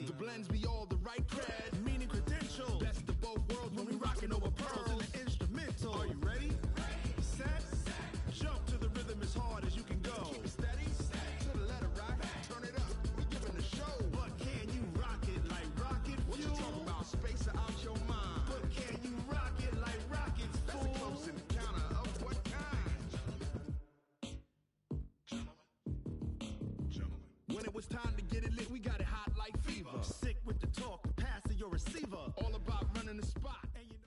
The blends be all the right cred, meaning credentials. Best of both worlds when we rockin' over pearls and the instrumental. Are you ready? Set. Jump to the rhythm as hard as you can go. Keep it steady. To the letter right. Turn it up. We giving the show. But can you rock it like rocket fuel? What you talking about? Space out your mind. But can you rock it like rockets, fool? That's a close encounter of what kind? Gentlemen. When it was time to get it lit, we got it hot like fever. Sick with the talk, pass to your receiver. All about running the spot. And you know.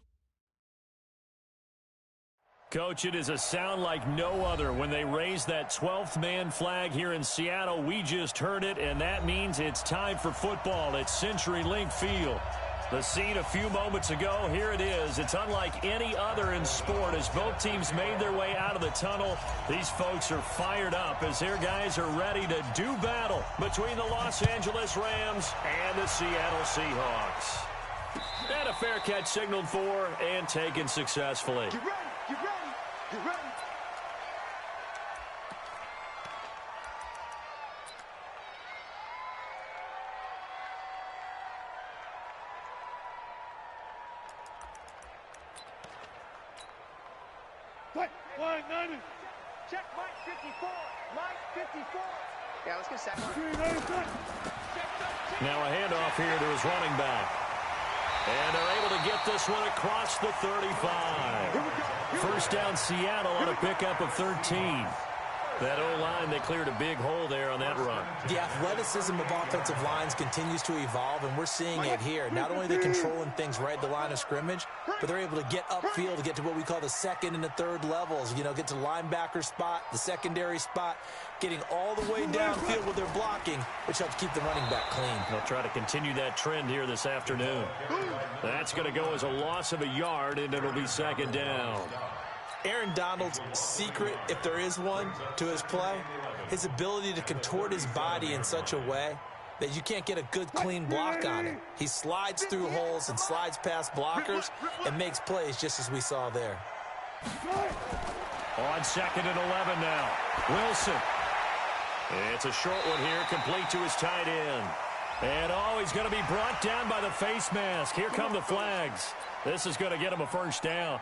Coach, it is a sound like no other when they raise that 12th man flag here in Seattle. We just heard it, and that means it's time for football at CenturyLink Field. The scene a few moments ago, here it is. It's unlike any other in sport as both teams made their way out of the tunnel. These folks are fired up as their guys are ready to do battle between the Los Angeles Rams and the Seattle Seahawks. And a fair catch signaled for and taken successfully. Get ready, get ready, get ready. Check Mike 54. Mike 54. Yeah, let's get set. Now a handoff here to his running back. And they're able to get this one across the 35. First down Seattle on a pickup of 13. That O-line, they cleared a big hole there on that run. The athleticism of offensive lines continues to evolve, and we're seeing it here. Not only are they controlling things right at the line of scrimmage, but they're able to get upfield to get to what we call the second and the third levels. You know, get to the linebacker spot, the secondary spot, getting all the way downfield with their blocking, which helps keep the running back clean. They'll try to continue that trend here this afternoon. That's going to go as a loss of a yard, and it'll be second down. Aaron Donald's secret, if there is one, to his play, his ability to contort his body in such a way that you can't get a good, clean block on him. He slides through holes and slides past blockers and makes plays just as we saw there. On second and 11 now. Wilson. It's a short one here, complete to his tight end. And, he's going to be brought down by the face mask. Here come the flags. This is going to get him a first down.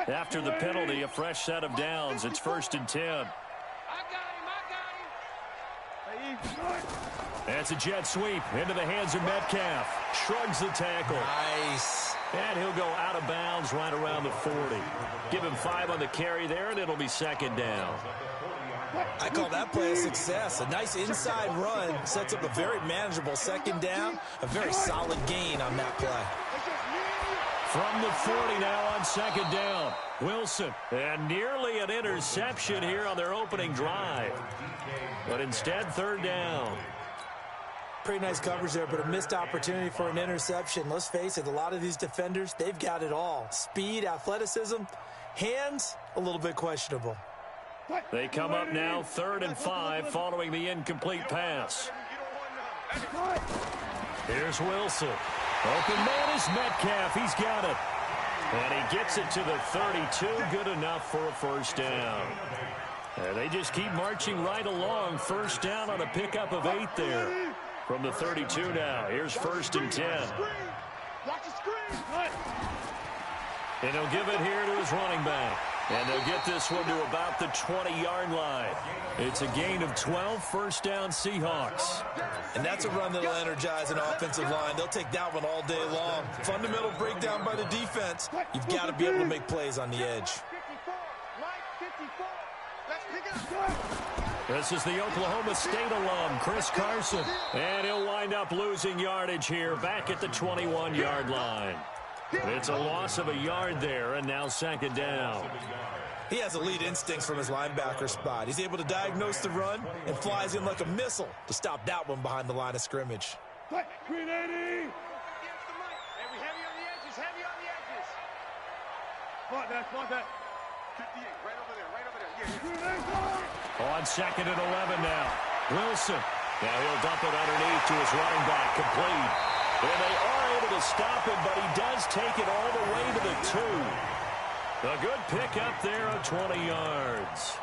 After the penalty, a fresh set of downs. It's 1st and 10. I got him. That's a jet sweep into the hands of Metcalf. Shrugs the tackle. Nice. And he'll go out of bounds right around the 40. Give him 5 on the carry there, and it'll be second down. I call that play a success. A nice inside run sets up a very manageable second down. A very solid gain on that play. From the 40 now on second down. Wilson. And nearly an interception here on their opening drive. But instead, third down. Pretty nice coverage there, but a missed opportunity for an interception. Let's face it, a lot of these defenders, they've got it all. Speed, athleticism, hands, a little bit questionable. They come up now 3rd and 5 following the incomplete pass. Here's Wilson. Open man is Metcalf. He's got it. And he gets it to the 32. Good enough for a first down. And they just keep marching right along. First down on a pickup of 8 there. From the 32 now. Here's 1st and 10. And he'll give it here to his running back. And they'll get this one to about the 20-yard line. It's a gain of 12, first down Seahawks. And that's a run that'll energize an offensive line. They'll take that one all day long. Fundamental breakdown by the defense. You've got to be able to make plays on the edge. This is the Oklahoma State alum, Chris Carson. And he'll wind up losing yardage here back at the 21-yard line. It's a loss of a yard there, and now second down. He has elite instincts from his linebacker spot. He's able to diagnose the run and flies in like a missile to stop that one behind the line of scrimmage. Green 80. Hey, we heavy on the edges, heavy on the edges. Spot that. 58, right over there. Yeah. On second and 11 now. Wilson. Now he'll dump it underneath to his running back, complete. And they are able to stop him, but he does take it all the way to the 2. A good pickup there of 20 yards.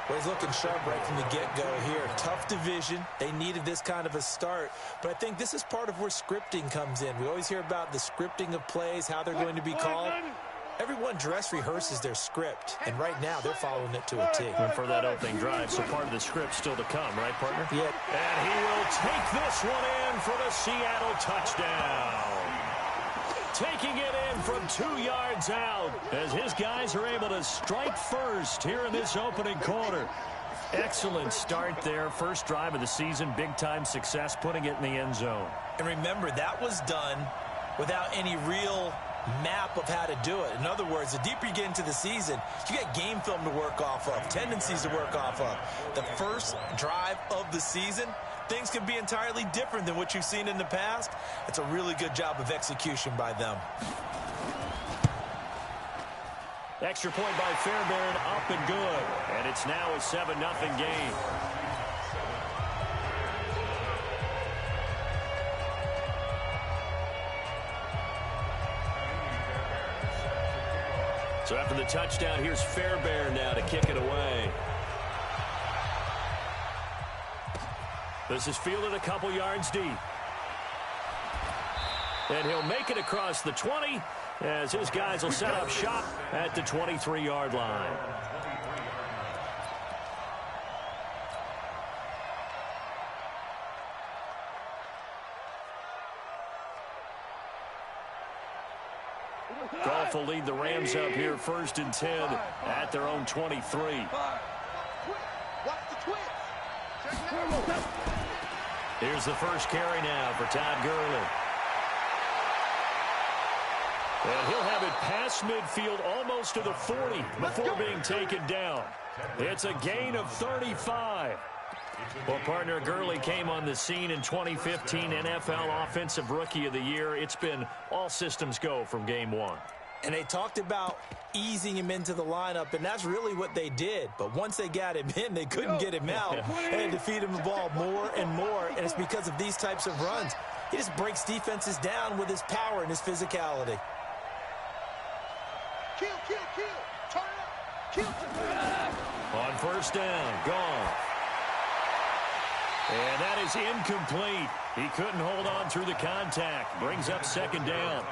Well, he's looking sharp right from the get-go here. Tough division. They needed this kind of a start. But I think this is part of where scripting comes in. We always hear about the scripting of plays, how they're going to be called. Everyone dress rehearses their script, and right now they're following it to a T. And for that opening drive, so part of the script still to come, right, partner? Yeah. And he will take this one in for the Seattle touchdown. Taking it in from 2 yards out as his guys are able to strike first here in this opening quarter. Excellent start there. First drive of the season, big-time success, putting it in the end zone. And remember, that was done without any real map of how to do it. In other words, the deeper you get into the season, you got game film to work off of, tendencies to work off of. The first drive of the season, things can be entirely different than what you've seen in the past. It's a really good job of execution by them. Extra point by Fairbairn, up and good. And it's now a 7-0 game. So after the touchdown, here's Fairbairn now to kick it away. This is fielded a couple yards deep. And he'll make it across the 20 as his guys will set up shop at the 23-yard line. Goff will lead the Rams up here 1st and 10 at their own 23. Here's the first carry now for Todd Gurley. And he'll have it past midfield almost to the 40 before being taken down. It's a gain of 35. Well, partner, Gurley came on the scene in 2015 NFL Offensive Rookie of the Year. It's been all systems go from game one. And they talked about easing him into the lineup, and that's really what they did. But once they got him in, they couldn't get him out. They had to feed him the ball more and more, and it's because of these types of runs. He just breaks defenses down with his power and his physicality. Kill. Turn it up. Kill. On first down, gone. And that is incomplete. He couldn't hold on through the contact. Brings up 2nd down.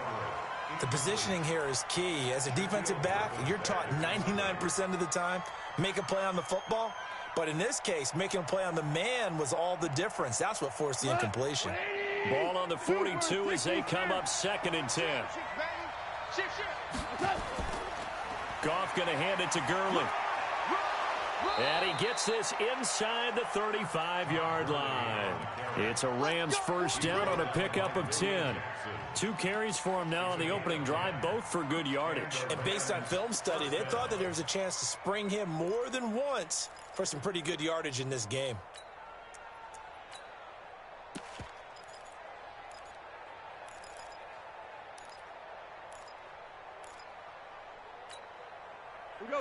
The positioning here is key. As a defensive back, you're taught 99% of the time, make a play on the football. But in this case, making a play on the man was all the difference. That's what forced the incompletion. Ball on the 42 as they come up 2nd and 10. Goff going to hand it to Gurley. And he gets this inside the 35-yard line. It's a Rams first down on a pickup of 10. 2 carries for him now on the opening drive, both for good yardage. And based on film study, they thought that there was a chance to spring him more than once for some pretty good yardage in this game.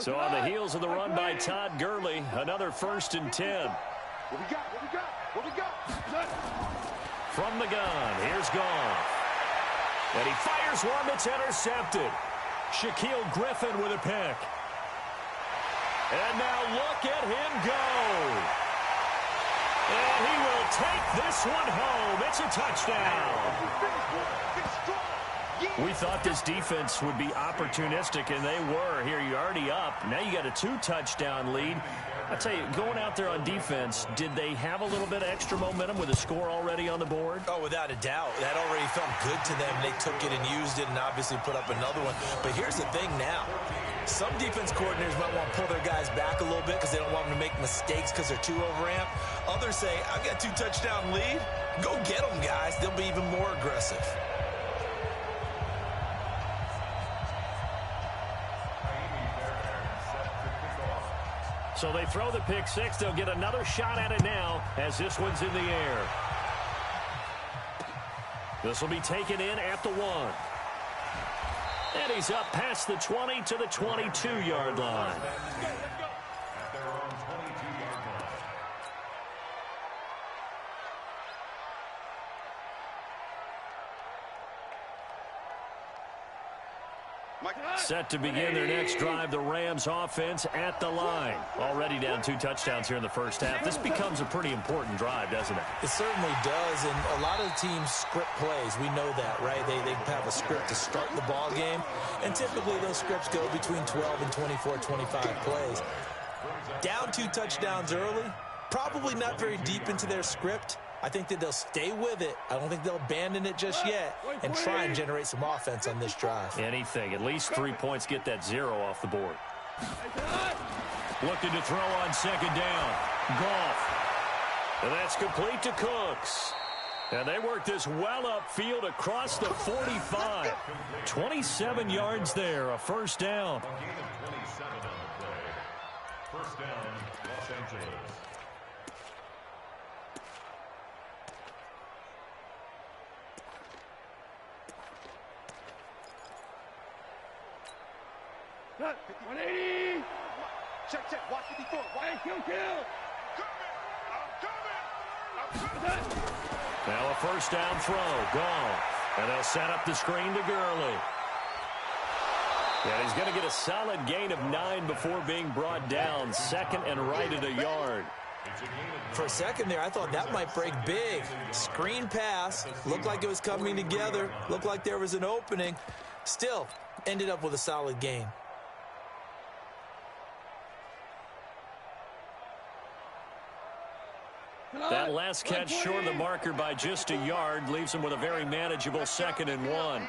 So on the heels of the run by Todd Gurley, another 1st and 10. What we got? From the gun, here's Goff. And he fires one that's intercepted. Shaquille Griffin with a pick. And now look at him go. And he will take this one home. It's a touchdown. We thought this defense would be opportunistic, and they were. Here, you're already up. Now you got a 2-touchdown lead. I'll tell you, going out there on defense, did they have a little bit of extra momentum with a score already on the board? Oh, without a doubt. That already felt good to them. They took it and used it and obviously put up another one. But here's the thing now. Some defense coordinators might want to pull their guys back a little bit because they don't want them to make mistakes because they're too overamped. Others say, I've got a 2-touchdown lead. Go get them, guys. They'll be even more aggressive. So they throw the pick six. They'll get another shot at it now as this one's in the air. This will be taken in at the 1. And he's up past the 20 to the 22-yard line. Set to begin their next drive, the Rams offense at the line. Already down 2 touchdowns here in the first half. This becomes a pretty important drive, doesn't it? It certainly does, and a lot of teams script plays. We know that, right? They have a script to start the ball game, and typically those scripts go between 12 and 24, 25 plays. Down 2 touchdowns early, probably not very deep into their script. I think that they'll stay with it. I don't think they'll abandon it just yet and try and generate some offense on this drive. Anything. At least 3 points, get that 0 off the board. Looking to throw on second down. Goff. And that's complete to Cooks. And they work this well upfield across the 45. 27 yards there, a first down. First down, Los Angeles. Cut. 180. Check. Watch 54. Hey, kill. I'm coming. Now a first down throw. Goff. And they'll set up the screen to Gurley. And he's going to get a solid gain of 9 before being brought down. Second and right at a yard. For a second there, I thought that might break big. Screen pass. Looked like it was coming together. Looked like there was an opening. Still, ended up with a solid gain. That last catch short of the marker by just a yard leaves him with a very manageable second and 1.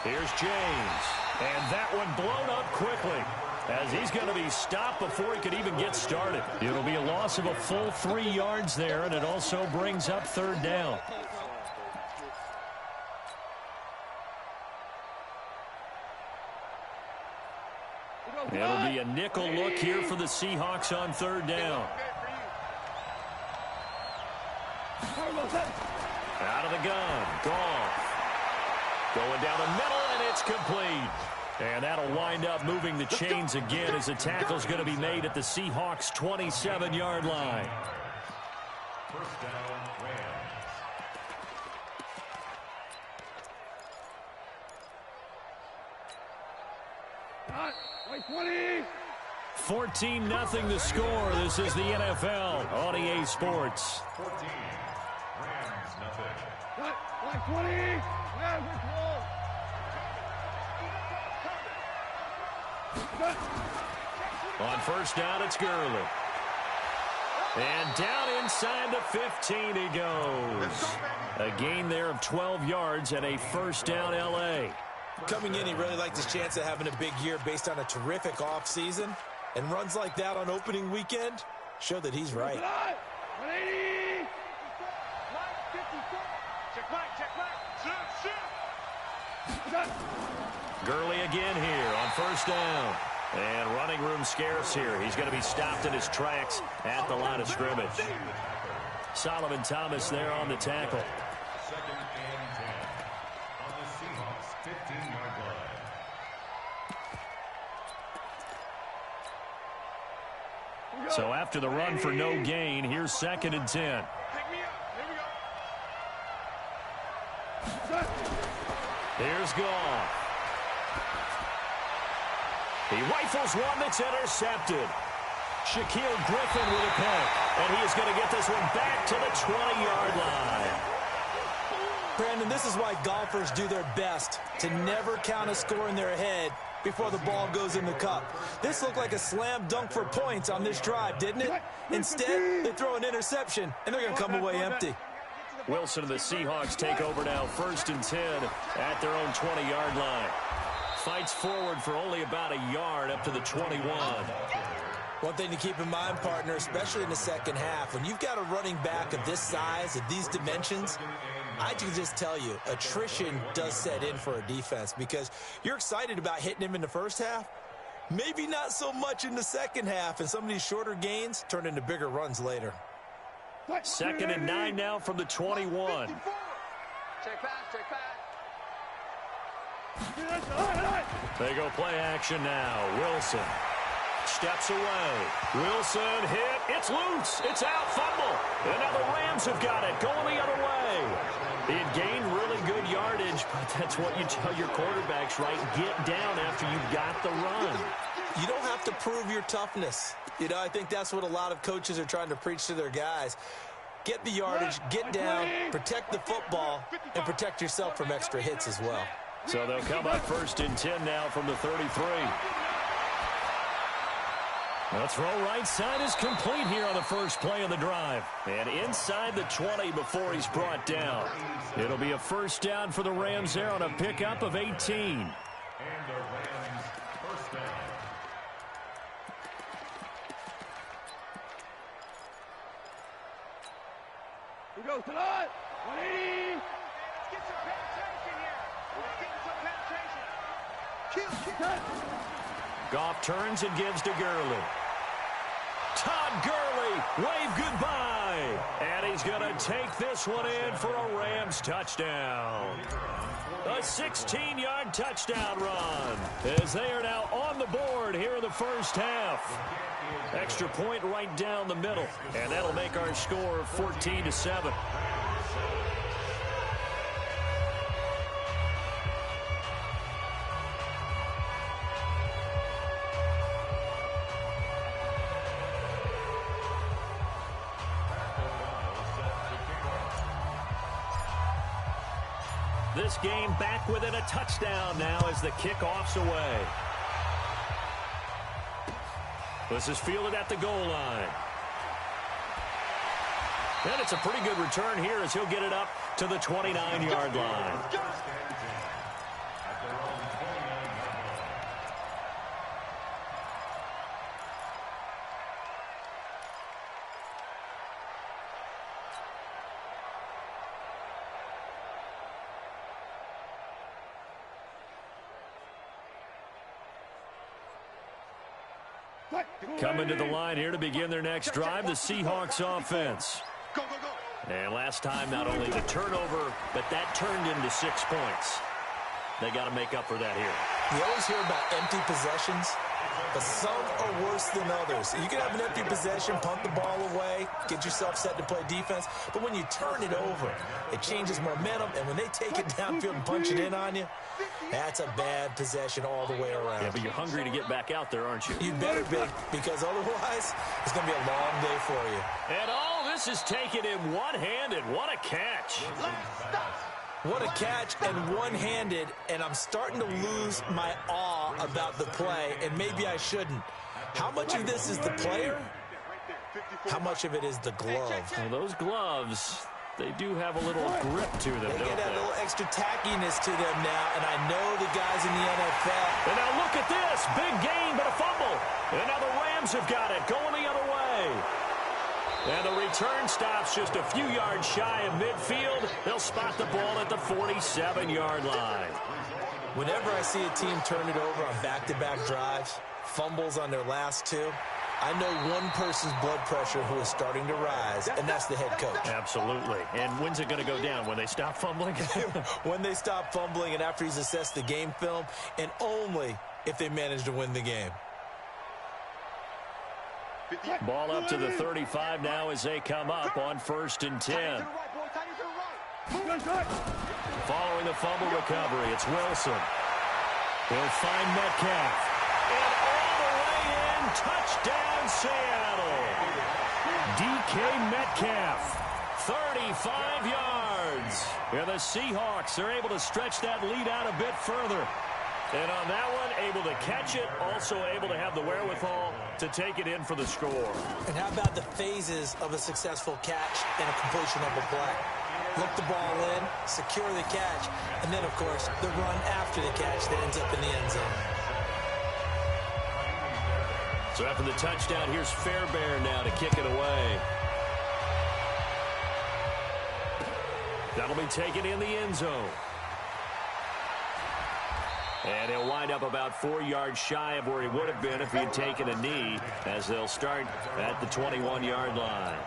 Here's James. And that one blown up quickly as he's going to be stopped before he could even get started. It'll be a loss of a full 3 yards there, and it also brings up third down. It'll be a nickel look here for the Seahawks on third down. Out of the gun. Goff. Going down the middle, and it's complete. And that'll wind up moving the chains again as the tackle's going to be made at the Seahawks' 27-yard line. First down, Rams. 14-0 the score. This is the NFL on EA Sports. 14. Rams, nothing. 20. On first down, it's Gurley. And down inside the 15 he goes. A gain there of 12 yards and a first down L.A. Coming in, he really liked his chance of having a big year based on a terrific offseason. And runs like that on opening weekend show that he's right. 180. Check back. Gurley again here on first down. And running room scarce here. He's going to be stopped in his tracks at the line of scrimmage. Solomon Thomas there on the tackle. Second and 10 on the Seahawks' 15-yard line. So after the run for no gain, here's second and 10. Pick me up. Here we go. Here's Goff. He rifles one that's intercepted. Shaquille Griffin with a pick. And he is going to get this one back to the 20-yard line. Brandon, this is why golfers do their best to never count a score in their head before the ball goes in the cup. This looked like a slam dunk for points on this drive, didn't it? Instead, they throw an interception, and they're going to come away empty. Wilson and the Seahawks take over now, first and 10 at their own 20-yard line. Fights forward for only about a yard up to the 21. One thing to keep in mind, partner, especially in the second half, when you've got a running back of this size, of these dimensions, I can just tell you, attrition does set in for a defense because you're excited about hitting him in the first half. Maybe not so much in the second half, and some of these shorter gains turn into bigger runs later. Second and 9 now from the 21. Check back. They go play action now. Wilson steps away. Wilson hit. It's loose. It's out. Fumble. And now the Rams have got it. Going the other way. He had gained really good yardage, but that's what you tell your quarterbacks, right? Get down after you've got the run. You don't have to prove your toughness. You know, I think that's what a lot of coaches are trying to preach to their guys. Get the yardage, get down, protect the football, and protect yourself from extra hits as well. So they'll come up 1st and 10 now from the 33. The throw right side is complete here on the first play of the drive. And inside the 20 before he's brought down. It'll be a first down for the Rams there on a pickup of 18. And the Rams first down. Here goes to the 180. Let's get some penetration here. Let's get some penetration. Goff turns and gives to Gurley. Todd Gurley, wave goodbye. And he's going to take this one in for a Rams touchdown. A 16-yard touchdown run as they are now on the board here in the first half. Extra point right down the middle, and that'll make our score 14-7. This game back within a touchdown now as the kickoff's away. This is fielded at the goal line. And it's a pretty good return here as he'll get it up to the 29-yard line. Coming to the line here to begin their next drive, the Seahawks offense. Go, go, go. And last time, not only the turnover, but that turned into 6 points. They got to make up for that here. You always hear about empty possessions, but some are worse than others. You can have an empty possession, punt the ball away, get yourself set to play defense, but when you turn it over, it changes momentum, and when they take it downfield and punch it in on you, that's a bad possession all the way around. Yeah, but you're hungry to get back out there, aren't you? You better be, because otherwise, it's going to be a long day for you. And all this is taken in one-handed. What a catch. What a catch and one-handed, and I'm starting to lose my awe about the play, and maybe I shouldn't. How much of this is the player? How much of it is the glove? Well, those gloves, they do have a little grip to them, They don't get that they? little extra tackiness to them now, and I know the guys in the NFL. And now look at this. Big gain, but a fumble. And now the Rams have got it, going the other way. And the return stops just a few yards shy of midfield. They'll spot the ball at the 47-yard line. Whenever I see a team turn it over on back-to-back drives, fumbles on their last two, I know one person's blood pressure who is starting to rise, and that's the head coach. Absolutely. And when's it going to go down? When they stop fumbling? When they stop fumbling and after he's assessed the game film, and only if they manage to win the game. Ball up to the 35 now as they come up on 1st and 10. Following the fumble recovery, it's Wilson. He'll find Metcalf. And all the way in, touchdown Seattle. DK Metcalf, 35 yards. And the Seahawks are able to stretch that lead out a bit further. And on that one, able to catch it, also able to have the wherewithal to take it in for the score. And how about the phases of a successful catch and a completion of a play? Look the ball in, secure the catch, and then, of course, the run after the catch that ends up in the end zone. So after the touchdown, here's Fairbairn now to kick it away. That'll be taken in the end zone. And he'll wind up about 4 yards shy of where he would have been if he had taken a knee, as they'll start at the 21-yard line.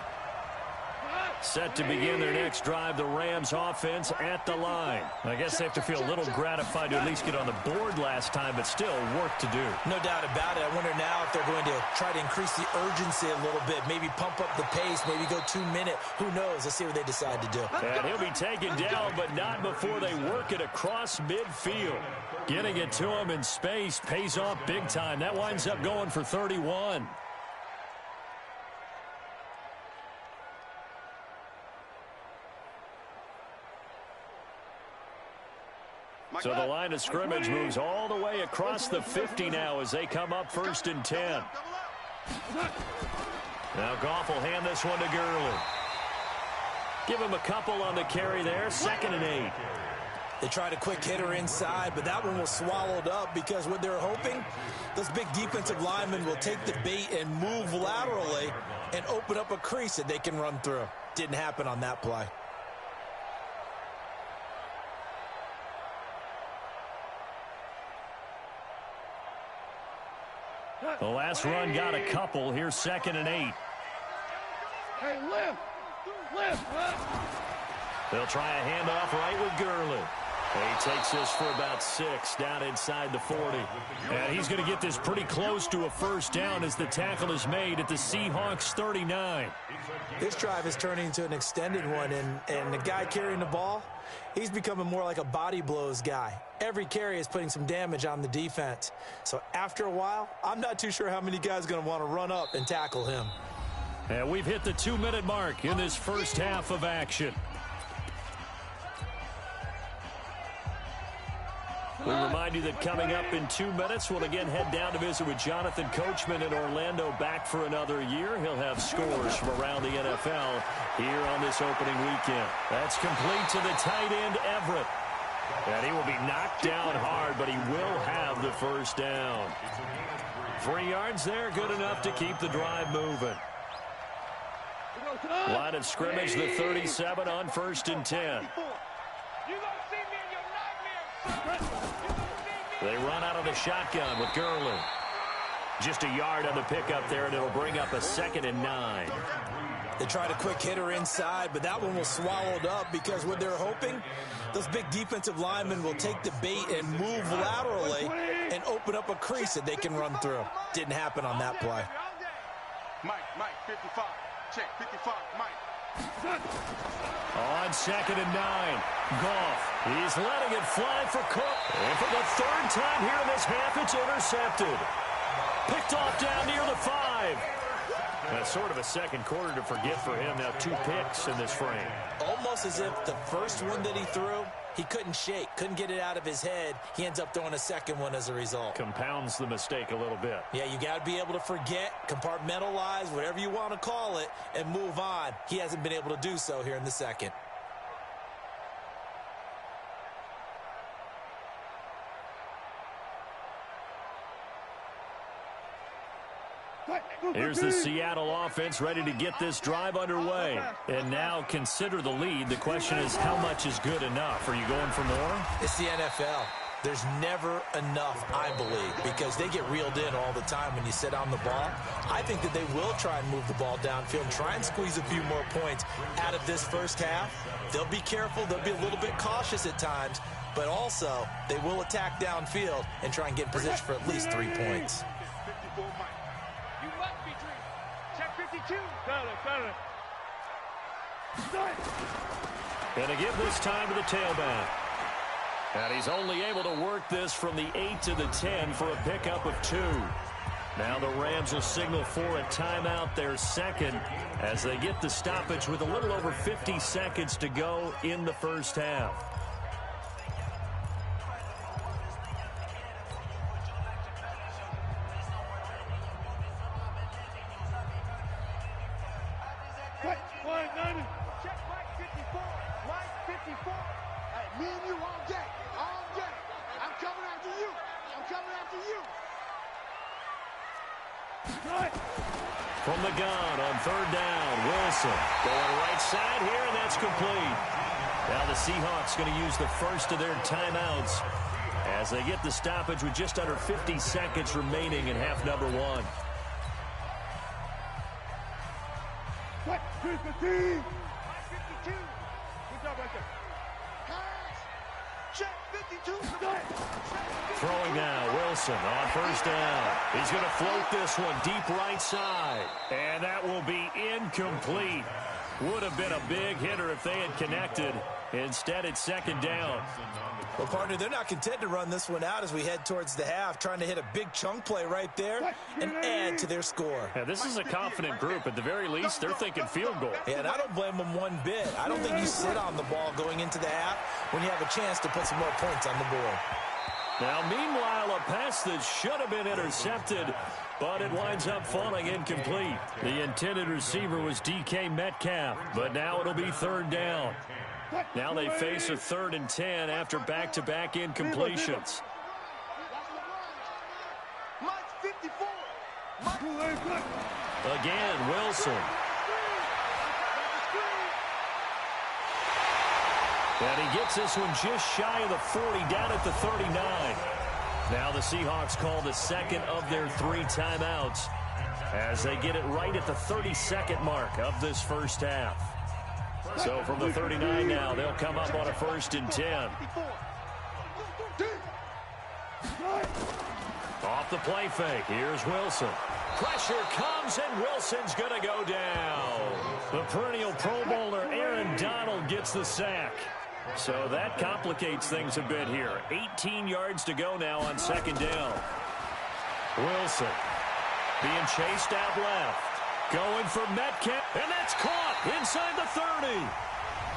Set to begin their next drive, the Rams offense at the line. I guess they have to feel a little gratified to at least get on the board last time, but still work to do. No doubt about it. I wonder now if they're going to try to increase the urgency a little bit, maybe pump up the pace, maybe go 2 minute. Who knows? Let's see what they decide to do. And he'll be taken down, but not before they work it across midfield. Getting it to him in space pays off big time. That winds up going for 31. So the line of scrimmage moves all the way across the 50 now as they come up 1st and 10. Now Goff will hand this one to Gurley. Give him a couple on the carry there, 2nd and 8. They tried a quick hitter inside, but that one was swallowed up because what they're hoping, those big defensive linemen will take the bait and move laterally and open up a crease that they can run through. Didn't happen on that play. The last run got a couple. Here's 2nd and 8. Hey, lift. They'll try a handoff right with Gurley. He takes this for about 6 down inside the 40. And he's going to get this pretty close to a 1st down as the tackle is made at the Seahawks 39. This drive is turning into an extended one, and the guy carrying the ball, he's becoming more like a body blows guy. Every carry is putting some damage on the defense. So after a while, I'm not too sure how many guys are going to want to run up and tackle him. And we've hit the 2-minute mark in this first half of action. We remind you that coming up in 2 minutes, we'll again head down to visit with Jonathan Coachman in Orlando, back for another year. He'll have scores from around the NFL here on this opening weekend. That's complete to the tight end, Everett. And he will be knocked down hard, but he will have the 1st down. 3 yards there, good enough to keep the drive moving. Line of scrimmage, the 37 on 1st and 10. They run out of the shotgun with Gurley. Just a yard on the pickup there, and it'll bring up a 2nd and 9. They tried a quick hitter inside, but that one was swallowed up because what they're hoping, those big defensive linemen will take the bait and move laterally and open up a crease that they can run through. Didn't happen on that play. Mike, 55. Check, 55, Mike. On 2nd and 9, Goff. He's letting it fly for Cook. And for the 3rd time here in this half, it's intercepted. Picked off down near the 5. That's sort of a second quarter to forget for him. Now 2 picks in this frame. Almost as if the first one that he threw, he couldn't shake, couldn't get it out of his head. He ends up throwing a second one as a result. Compounds the mistake a little bit. Yeah, you got to be able to forget, compartmentalize, whatever you want to call it, and move on. He hasn't been able to do so here in the second. Here's the Seattle offense ready to get this drive underway. And now consider the lead. The question is, how much is good enough? Are you going for more? It's the NFL. There's never enough, I believe, because they get reeled in all the time when you sit on the ball. I think that they will try and move the ball downfield, try and squeeze a few more points out of this first half. They'll be careful. They'll be a little bit cautious at times, but also they will attack downfield and try and get in position for at least 3 points. And to give this time to the tailback. And he's only able to work this from the 8 to the 10 for a pickup of 2. Now the Rams will signal for a timeout, their second, as they get the stoppage with a little over 50 seconds to go in the first half. From the gun on 3rd down, Wilson going right side here, and that's complete. Now the Seahawks going to use the first of their timeouts as they get the stoppage with just under 50 seconds remaining in half number 1. 52. Good job right there. Check 52. Throwing now, Wilson on first down. He's going to float this one deep right side. And that will be incomplete. Would have been a big hitter if they had connected. Instead, it's second down. Well, partner, they're not content to run this one out as we head towards the half, trying to hit a big chunk play right there and add to their score. Yeah, this is a confident group. At the very least, they're thinking field goal. Yeah, and I don't blame them one bit. I don't think you sit on the ball going into the half when you have a chance to put some more points on the board. Now, meanwhile, a pass that should have been intercepted, but it winds up falling incomplete. The intended receiver was DK Metcalf, but now it'll be third down. Now they face a 3rd and 10 after back-to-back incompletions. Again, Wilson. And he gets this one just shy of the 40, down at the 39. Now the Seahawks call the second of their 3 timeouts as they get it right at the 32nd mark of this first half. So from the 39 now, they'll come up on a 1st and 10. Off the play fake, here's Wilson. Pressure comes, and Wilson's going to go down. The perennial Pro Bowler Aaron Donald gets the sack. So that complicates things a bit here. 18 yards to go now on second down. Wilson being chased out left. Going for Metcalf, and that's caught inside the 30.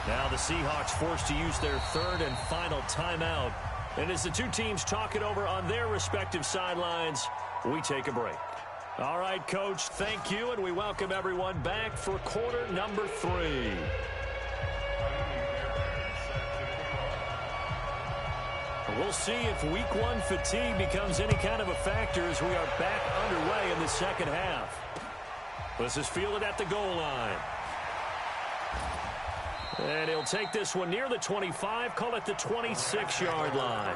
Now the Seahawks forced to use their 3rd and final timeout. And as the two teams talk it over on their respective sidelines, we take a break. All right, Coach, thank you, and we welcome everyone back for quarter number 3. We'll see if week 1 fatigue becomes any kind of a factor as we are back underway in the second half. This is fielded at the goal line. And he'll take this one near the 25, call it the 26-yard line.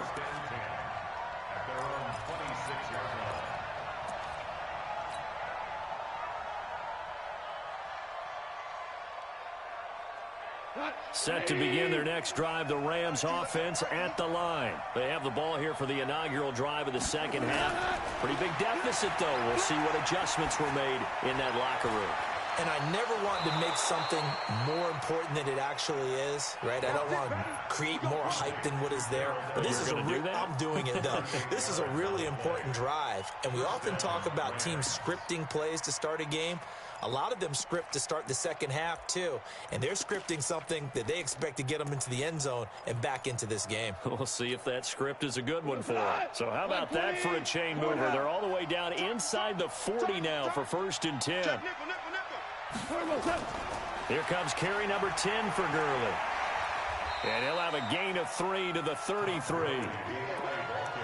Set to begin their next drive, the Rams offense at the line. They have the ball here for the inaugural drive of the second half. Pretty big deficit, though. We'll see what adjustments were made in that locker room. And I never want to make something more important than it actually is, right? I don't want to create more hype than what is there. But this is I'm doing it, though. This is a really important drive. And we often talk about teams scripting plays to start a game. A lot of them script to start the second half, too. And they're scripting something that they expect to get them into the end zone and back into this game. We'll see if that script is a good one for them. So how about that for a chain mover? They're all the way down inside the 40 now for 1st and 10. Here comes carry number 10 for Gurley. And he'll have a gain of 3 to the 33.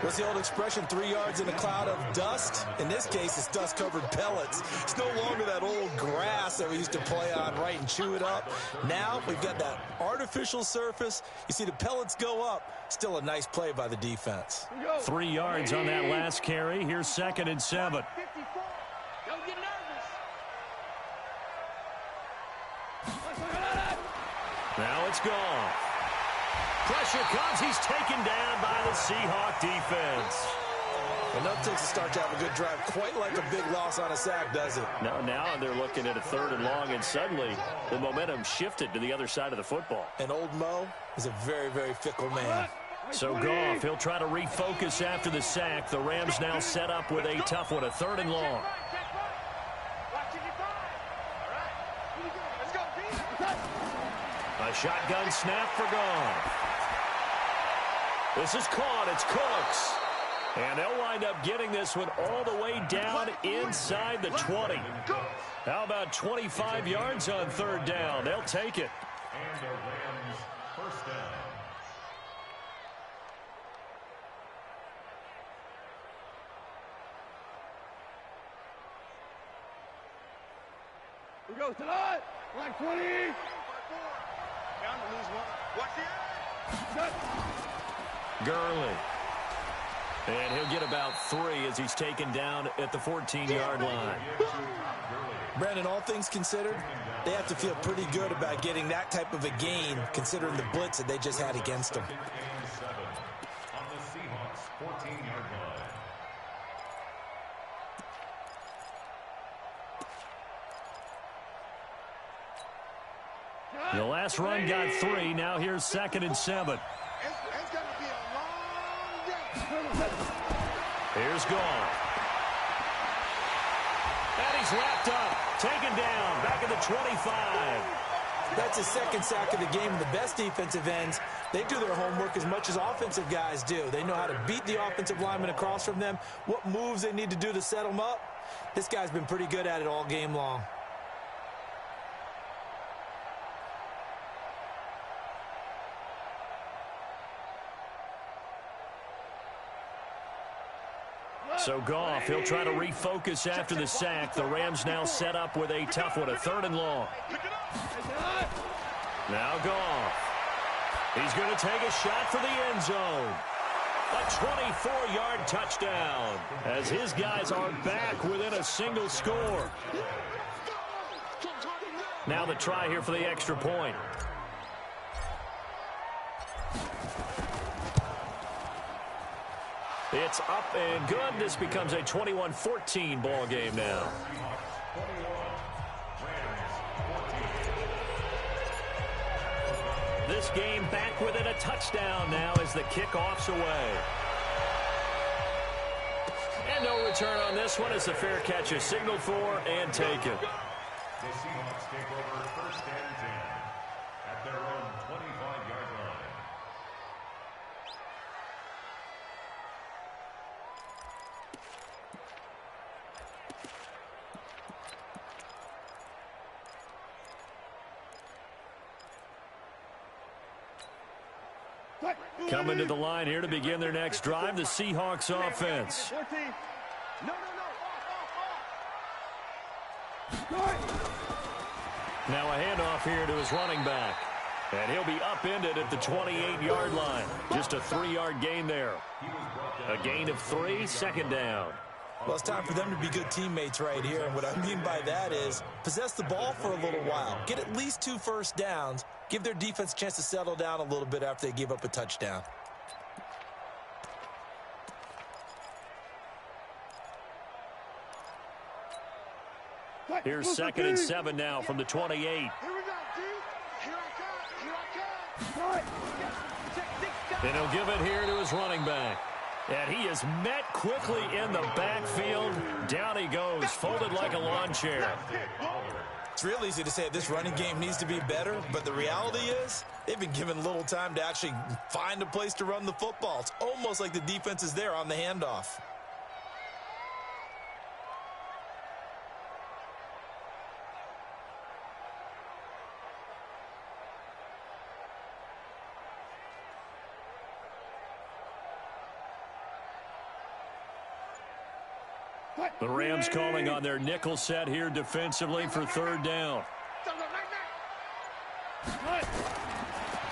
What's the old expression, 3 yards in a cloud of dust? In this case, it's dust-covered pellets. It's no longer that old grass that we used to play on, right, and chew it up. Now we've got that artificial surface. You see the pellets go up. Still a nice play by the defense. 3 yards on that last carry. Here's 2nd and 7. Don't get nervous. Now it's gone. Pressure comes. He's taken down by the Seahawk defense. Enough takes to start to have a good drive. Quite like a big loss on a sack, does it? No, now they're looking at a 3rd and long, and suddenly the momentum shifted to the other side of the football. And old Mo is a very, very fickle man. So Goff, he'll try to refocus after the sack. The Rams now set up with a tough one, a 3rd and long. A shotgun snap for Goff. This is caught. It's Cooks. And they'll wind up getting this one all the way down inside the 20. How about 25 yards on 3rd down? They'll take it. And the Rams first down. We go tonight. Black 20. Down to lose one. Watch the edge. Gurley. And he'll get about 3 as he's taken down at the 14-yard line. Brandon, all things considered, they have to feel pretty good about getting that type of a gain, considering the blitz that they just had against them. Game 7 on the Seahawks 14-yard line. The last run got 3. Now here's 2nd and 7. It's going to be a long day. Here's Goff. And he's lapped up, taken down, back at the 25. That's his 2nd sack of the game. And the best defensive ends, they do their homework as much as offensive guys do. They know how to beat the offensive lineman across from them, what moves they need to do to set them up. This guy's been pretty good at it all game long. So Goff, he'll try to refocus after the sack. The Rams now set up with a tough one, a 3rd and long. Now Goff. He's going to take a shot for the end zone. A 24-yard touchdown as his guys are back within a single score. Now the try here for the extra point. It's up and good. This becomes a 21-14 ball game now. This game back within a touchdown now as the kickoff's away. And no return on this one as the fair catch is signaled for and taken. The Seahawks take over 1st and 10 at their own 25-yard line. Coming to the line here to begin their next drive, the Seahawks offense. Now a handoff here to his running back. And he'll be upended at the 28-yard line. Just a 3-yard gain there. A gain of 3, 2nd down. Well, it's time for them to be good teammates right here. And what I mean by that is possess the ball for a little while. Get at least 2 first downs. Give their defense a chance to settle down a little bit after they give up a touchdown. Here's 2nd and 7 now from the 28. Here we go, D. Here I come. And he'll give it here to his running back. And he is met quickly in the backfield. Down he goes, folded like a lawn chair. It's real easy to say this running game needs to be better, but the reality is they've been given little time to actually find a place to run the football. It's almost like the defense is there on the handoff. The Rams calling on their nickel set here defensively for 3rd down.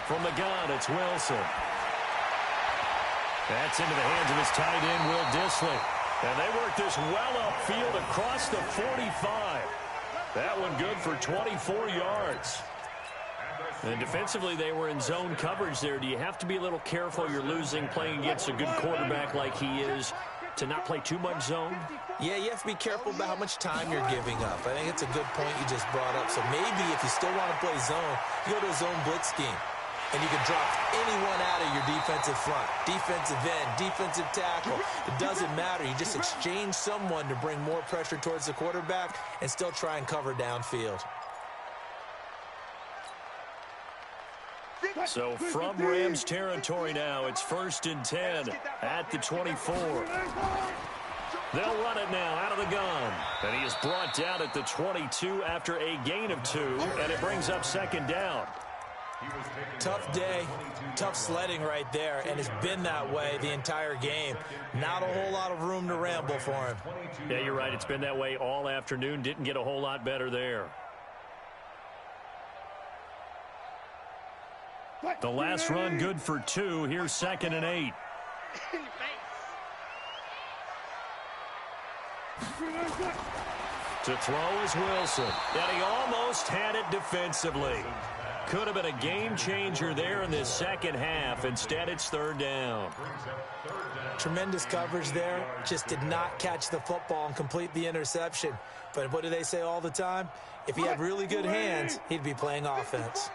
From the gun, it's Wilson. That's into the hands of his tight end, Will Dissly. And they work this well upfield across the 45. That one good for 24 yards. And defensively, they were in zone coverage there. Do you have to be a little careful? You're losing, playing against a good quarterback like he is, to not play too much zone? Yeah, you have to be careful about how much time you're giving up. I think it's a good point you just brought up. So maybe if you still want to play zone, you go to a zone blitz scheme. And you can drop anyone out of your defensive front. Defensive end, defensive tackle. It doesn't matter. You just exchange someone to bring more pressure towards the quarterback and still try and cover downfield. So from Rams territory now, it's 1st and 10 at the 24. They'll run it now out of the gun. And he is brought down at the 22 after a gain of 2, and it brings up 2nd down. Tough day, tough sledding right there, and it's been that way the entire game. Not a whole lot of room to ramble for him. Yeah, you're right. It's been that way all afternoon. Didn't get a whole lot better there. The last run good for 2. Here's 2nd and 8. To throw is Wilson. And he almost had it defensively. Could have been a game changer there in this second half. Instead, it's third down. Tremendous coverage there. Just did not catch the football and complete the interception. But what do they say all the time? If he had really good hands, he'd be playing offense.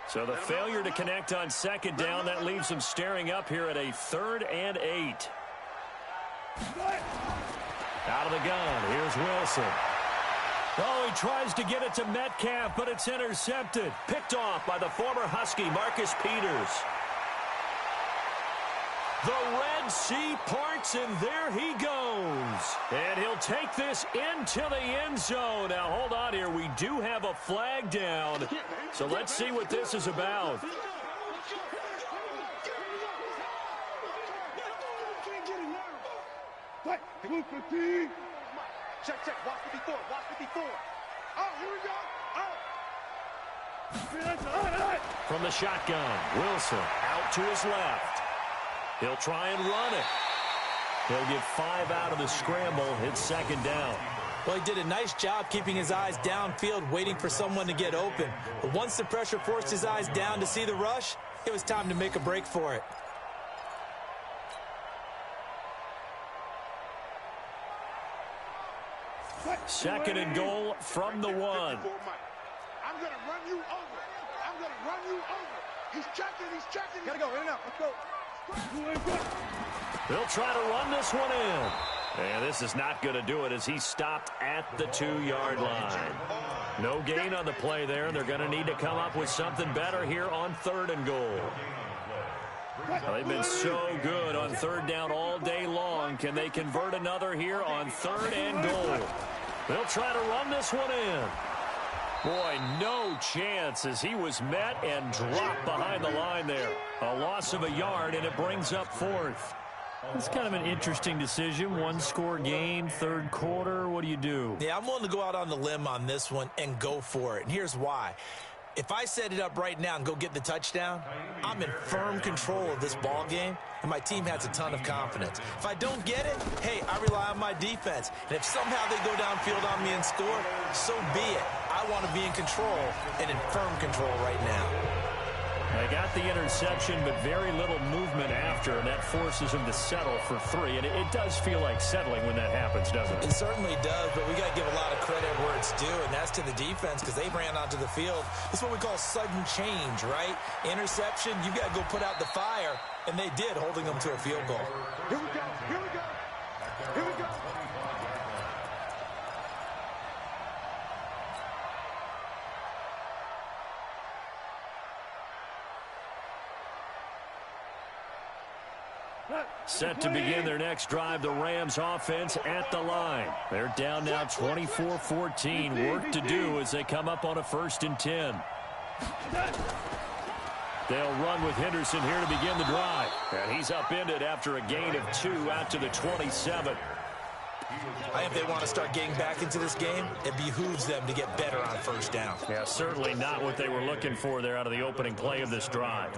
So the failure to connect on second down, that leaves him staring up here at a 3rd and 8. Out of the gun, here's Wilson. Oh, he tries to get it to Metcalf, but it's intercepted. Picked off by the former Husky, Marcus Peters. The Red Sea parts, and there he goes. And he'll take this into the end zone. Now, hold on here. We do have a flag down. So let's see what this is about. Check, check. Watch 54. Watch 54. Oh, here we go. Oh. From the shotgun, Wilson out to his left. He'll try and run it. He'll get 5 out of the scramble. It's second down. Well, he did a nice job keeping his eyes downfield, waiting for someone to get open. But once the pressure forced his eyes down to see the rush, it was time to make a break for it. Second and goal from the 1. I'm going to run you over. I'm going to run you over. He's checking. He's checking. Got to go. In and out. Let's go. They'll try to run this one in. And this is not going to do it as he stopped at the 2-yard line. No gain on the play there. They're going to need to come up with something better here on 3rd and goal. Well, they've been so good on 3rd down all day long. Can they convert another here on 3rd and goal? They'll try to run this one in. Boy, no chance as he was met and dropped behind the line there. A loss of a yard, and it brings up 4th. It's kind of an interesting decision. 1-score game, 3rd quarter. What do you do? Yeah, I'm willing to go out on the limb on this one and go for it. And here's why. If I set it up right now and go get the touchdown, I'm in firm control of this ball game, and my team has a ton of confidence. If I don't get it, hey, I rely on my defense. And if somehow they go downfield on me and score, so be it. I want to be in control and in firm control right now. They got the interception, but very little movement after, and that forces him to settle for 3. And it does feel like settling when that happens, doesn't it? It certainly does, but we got to give a lot of credit where it's due, and that's to the defense because they ran onto the field. This is what we call sudden change, right? Interception, you got to go put out the fire, and they did, holding them to a field goal. Here we go. Here we go. Here we go. Set to begin their next drive, the Rams offense at the line. They're down now 24-14. Work to do as they come up on a 1st and 10. They'll run with Henderson here to begin the drive. And he's upended after a gain of 2 out to the 27. I think if they want to start getting back into this game, it behooves them to get better on 1st down. Yeah, certainly not what they were looking for there out of the opening play of this drive.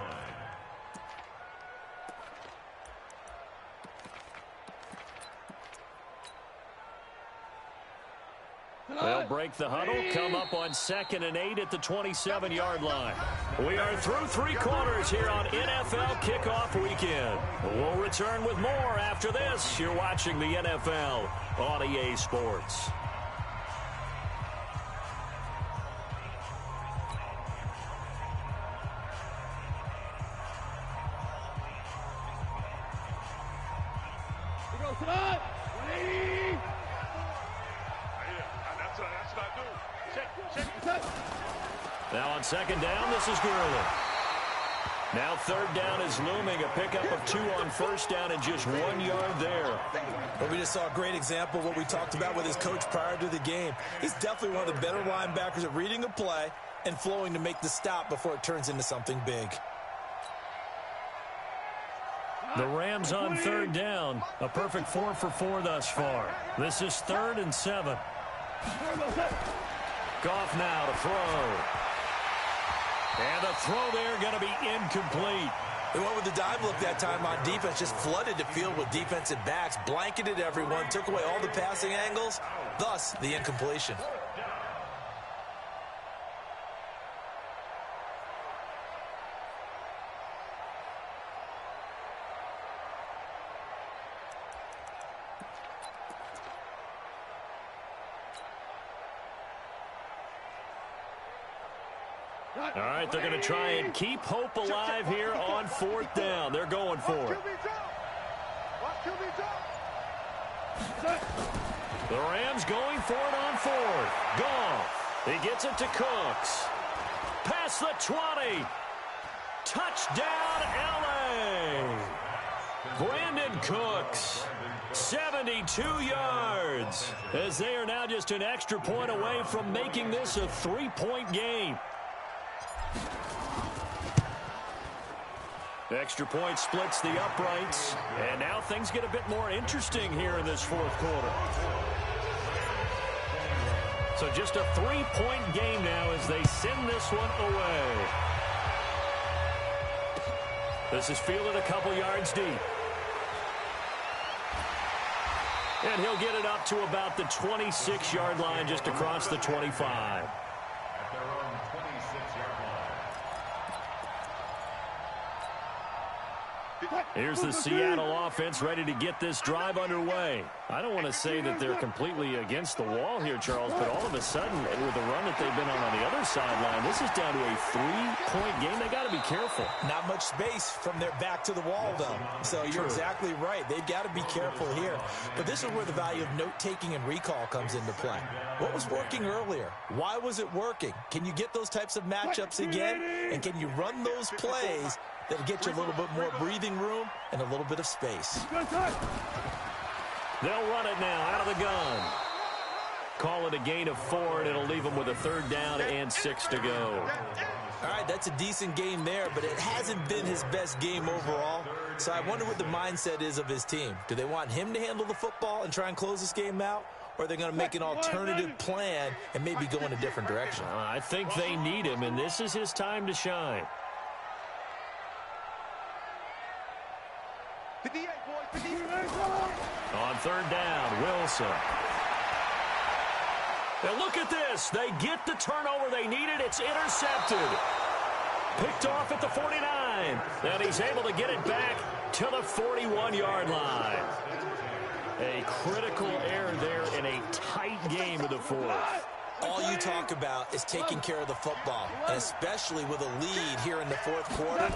They'll break the huddle, come up on 2nd and 8 at the 27-yard line. We are through 3 quarters here on NFL Kickoff Weekend. We'll return with more after this. You're watching the NFL on EA Sports. Now on 2nd down, this is Gurley. Now 3rd down is looming. A pickup of 2 on 1st down and just 1 yard there. Well, we just saw a great example of what we talked about with his coach prior to the game. He's definitely one of the better linebackers at reading a play and flowing to make the stop before it turns into something big. The Rams on 3rd down. A perfect 4 for 4 thus far. This is 3rd and 7. Goff now to throw. And the throw there going to be incomplete. They went with the dive look that time on defense, just flooded the field with defensive backs, blanketed everyone, took away all the passing angles, thus the incompletion. All right, they're going to try and keep hope alive here on 4th down. They're going for it. The Rams going for it on 4th. Goff. He gets it to Cooks. Past the 20. Touchdown, L.A. Brandon Cooks. 72 yards. As they are now just an extra point away from making this a 3-point game. The extra point splits the uprights, and now things get a bit more interesting here in this 4th quarter. So just a 3-point game now as they send this one away. This is fielded a couple yards deep. And he'll get it up to about the 26-yard line just across the 25. Here's the Seattle offense ready to get this drive underway. I don't want to say that they're completely against the wall here, Charles, but all of a sudden, with the run that they've been on the other sideline, this is down to a 3-point game. They got to be careful. Not much space from their back to the wall, though. So you're exactly right. They've got to be careful here. But this is where the value of note-taking and recall comes into play. What was working earlier? Why was it working? Can you get those types of matchups again? And can you run those plays that'll get you a little bit more breathing room and a little bit of space? They'll run it now out of the gun. Call it a gain of 4, and it'll leave them with a 3rd down and 6 to go. All right, that's a decent game there, but it hasn't been his best game overall. So I wonder what the mindset is of his team. Do they want him to handle the football and try and close this game out? Or are they going to make an alternative plan and maybe go in a different direction? I think they need him, and this is his time to shine. 58, boys, 58. On 3rd down, Wilson. Now look at this. They get the turnover they needed. It's intercepted. Picked off at the 49. And he's able to get it back to the 41-yard line. A critical error there in a tight game of the 4th. All you talk about is taking care of the football, and especially with a lead here in the 4th quarter,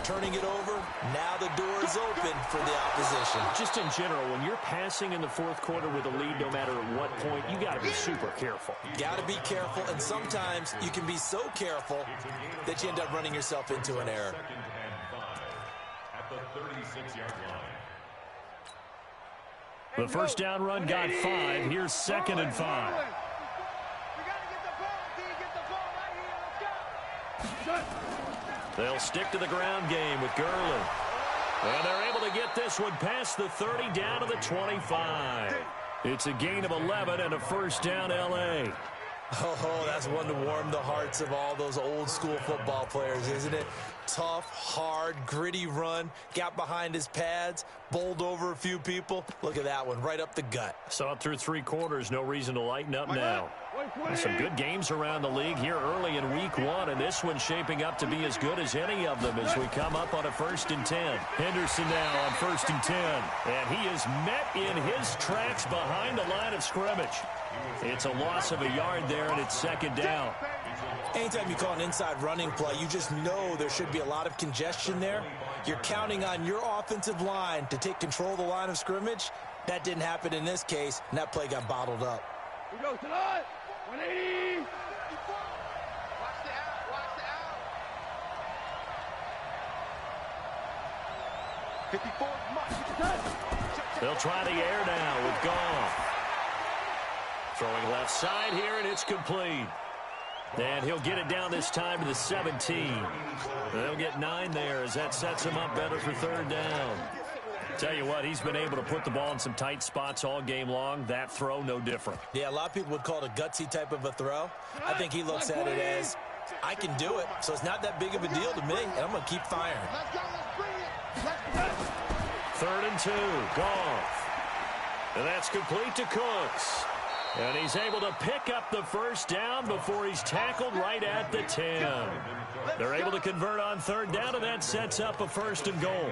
turning it over, now the door is open for the opposition. Just in general, when you're passing in the 4th quarter with a lead, no matter at what point, you got to be super careful. Got to be careful, and sometimes you can be so careful that you end up running yourself into an error. At the 36-yard line. The first down run got 5. Here's 2nd and 5. They'll stick to the ground game with Gurley. And they're able to get this one past the 30 down to the 25. It's a gain of 11 and a 1st down L.A. Oh, that's one to warm the hearts of all those old school football players, isn't it? Tough, hard, gritty run. Got behind his pads, bowled over a few people. Look at that one, right up the gut. Saw it through 3 quarters. No reason to lighten up now. Some good games around the league here early in week 1, and this one's shaping up to be as good as any of them as we come up on a 1st and 10. Henderson now on 1st and 10, and he is met in his tracks behind the line of scrimmage. It's a loss of a yard there, and it's 2nd down. Anytime you call an inside running play, you just know there should be a lot of congestion there. You're counting on your offensive line to take control of the line of scrimmage. That didn't happen in this case, and that play got bottled up. We go to the 180. They'll try the air now with Goff. Throwing left side here, and it's complete. And he'll get it down this time to the 17. They'll get 9 there as that sets him up better for 3rd down. Tell you what, he's been able to put the ball in some tight spots all game long. That throw, no different. Yeah, a lot of people would call it a gutsy type of a throw. I think he looks at it as, I can do it, so it's not that big of a deal to me, and I'm going to keep firing. 3rd and 2, Goff. And that's complete to Cooks. And he's able to pick up the first down before he's tackled right at the 10. They're able to convert on third down, and that sets up a 1st and goal.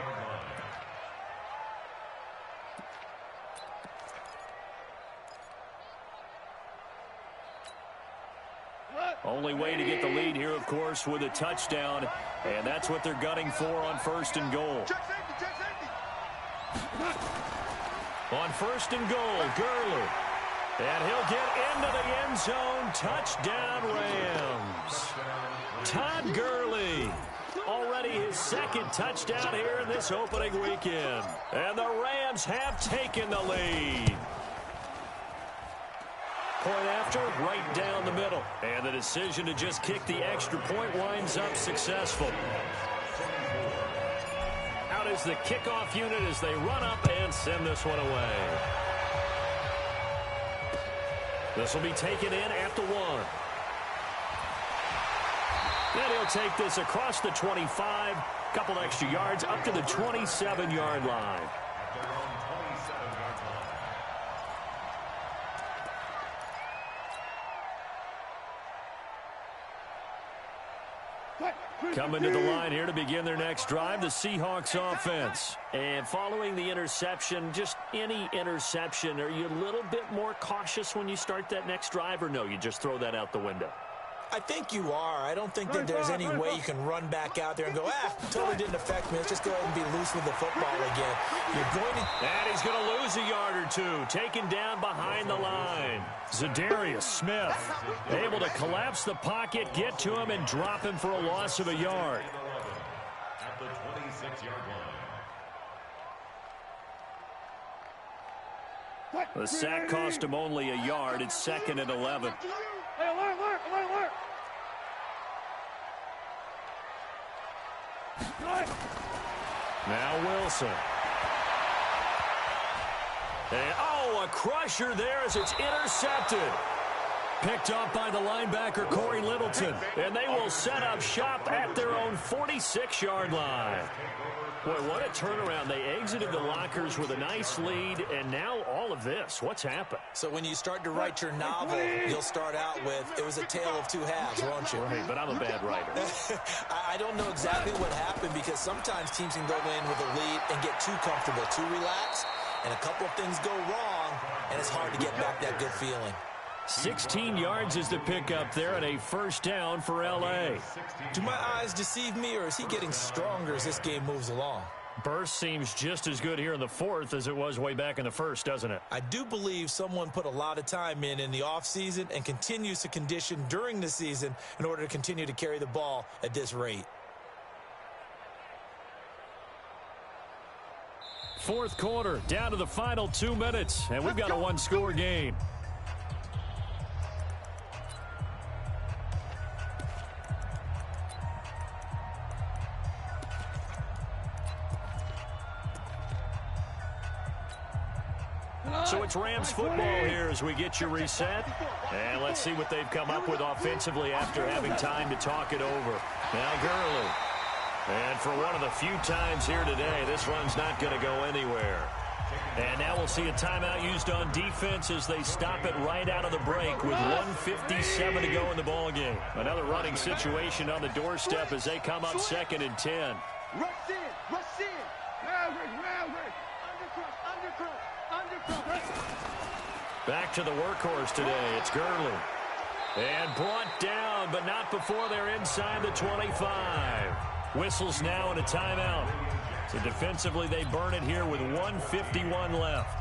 Only way to get the lead here, of course, with a touchdown, and that's what they're gunning for on 1st and goal. On 1st and goal, Gurley. And he'll get into the end zone. Touchdown, Rams. Todd Gurley. Already his 2nd touchdown here in this opening weekend. And the Rams have taken the lead. Point after, right down the middle. And the decision to just kick the extra point winds up successful. Out is the kickoff unit as they run up and send this one away. This will be taken in at the 1. And he'll take this across the 25. Couple extra yards up to the 27-yard line. Coming to the line here to begin their next drive, the Seahawks offense. And following the interception, just any interception, are you a little bit more cautious when you start that next drive, or no, you just throw that out the window? I think you are. I don't think that there's any way you can run back out there and go, totally didn't affect me. Let's just go ahead and be loose with the football again. You're going to... And he's going to lose a yard or two. Taken down behind the line. Zadarius Smith able to collapse the pocket, get to him, and drop him for a loss of a yard. At the 26-yard line. The sack cost him only a yard. It's 2nd and 11. Hey, alert! Now Wilson. And, a crusher there as it's intercepted. Picked up by the linebacker, Corey Littleton. And they will set up shop at their own 46-yard line. Boy, what a turnaround. They exited the lockers with a nice lead, and now all of this. What's happened? So when you start to write your novel, you'll start out with, it was a tale of two halves, won't you? Right, but I'm a bad writer. I don't know exactly what happened, because sometimes teams can go in with a lead and get too comfortable, too relaxed, and a couple of things go wrong, and it's hard to get back that good feeling. 16 yards is the pickup there, and a 1st down for L.A. Do my eyes deceive me, or is he getting stronger as this game moves along? Burst seems just as good here in the 4th as it was way back in the 1st, doesn't it? I do believe someone put a lot of time in the offseason and continues to condition during the season in order to continue to carry the ball at this rate. 4th quarter, down to the final 2 minutes, and we've got a one-score game. So it's Rams football here as we get you reset. And let's see what they've come up with offensively after having time to talk it over. Now Gurley. And for one of the few times here today, this run's not going to go anywhere. And now we'll see a timeout used on defense as they stop it right out of the break with 1:57 to go in the ballgame. Another running situation on the doorstep as they come up 2nd and 10. Rush in. Undercross. Back to the workhorse today. It's Gurley. And brought down, but not before they're inside the 25. Whistles now and a timeout. So defensively, they burn it here with 1:51 left.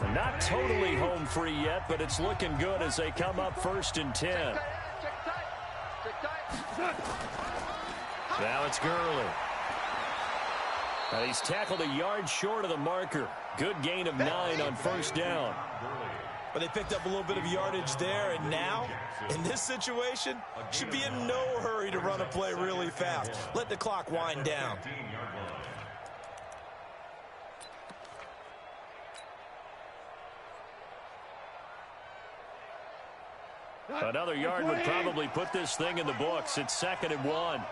They're not totally home free yet, but it's looking good as they come up 1st and 10. Now it's Gurley. He's tackled a yard short of the marker. Good gain of 9 on 1st down. But they picked up a little bit of yardage there, and now, in this situation, should be in no hurry to run a play really fast. Let the clock wind down. Another yard would probably put this thing in the books. It's 2nd and 1.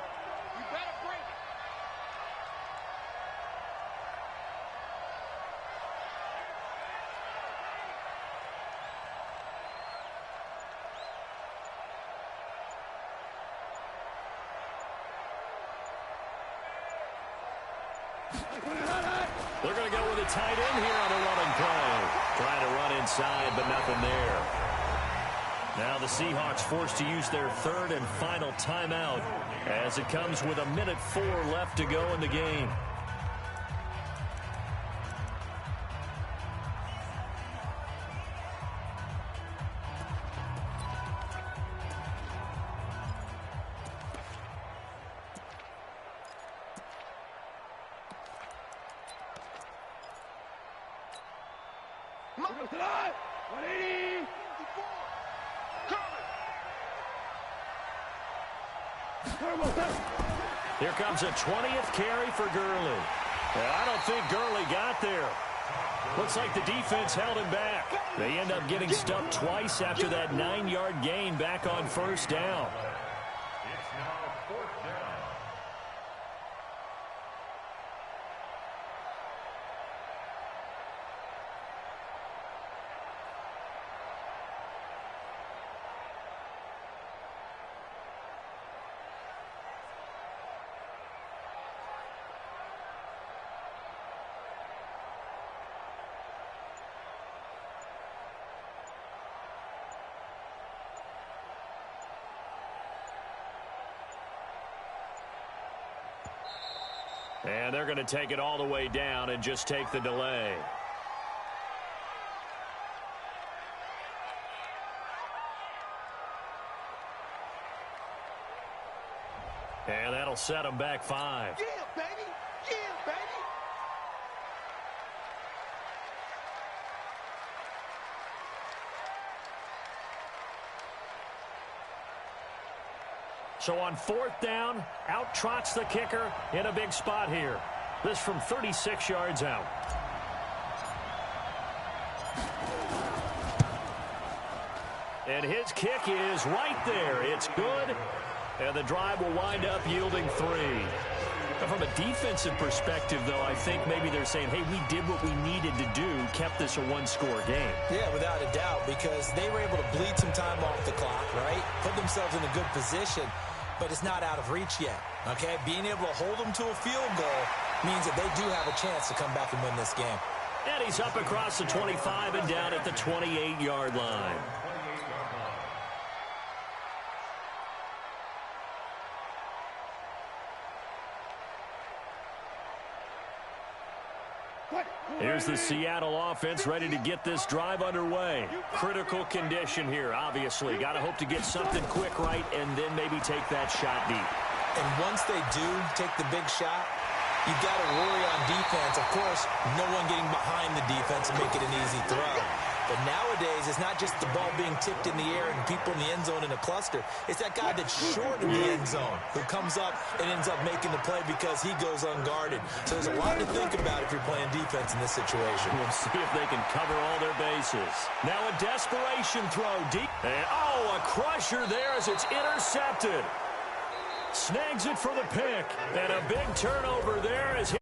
They're going to go with a tight end here on the running play. Trying to run inside, but nothing there. Now the Seahawks forced to use their third and final timeout as it comes with 1:04 left to go in the game. Here comes a 20th carry for Gurley. I don't think Gurley got there. Looks like the defense held him back. They end up getting stuffed twice after that 9-yard gain back on first down. It's now 4th down. And they're going to take it all the way down and just take the delay. And that'll set them back 5. Yeah, baby. Yeah, baby. So on 4th down, out trots the kicker in a big spot here. This from 36 yards out. And his kick is right there. It's good. And the drive will wind up yielding 3. Now, from a defensive perspective, though, I think maybe they're saying, hey, we did what we needed to do, kept this a one-score game. Yeah, without a doubt, because they were able to bleed some time off the clock, right? Put themselves in a good position, but it's not out of reach yet, okay? Being able to hold them to a field goal means that they do have a chance to come back and win this game. And he's up across the 25 and down at the 28-yard line. Here's the Seattle offense ready to get this drive underway. Critical condition here, obviously. Got to hope to get something quick right and then maybe take that shot deep. And once they do take the big shot, you've got to worry on defense. Of course, no one getting behind the defense and make it an easy throw. But nowadays, it's not just the ball being tipped in the air and people in the end zone in a cluster. It's that guy that's short in the end zone who comes up and ends up making the play because he goes unguarded. So there's a lot to think about if you're playing defense in this situation. We'll see if they can cover all their bases. Now a desperation throw deep. And, oh, a crusher there as it's intercepted. Snags it for the pick. And a big turnover there as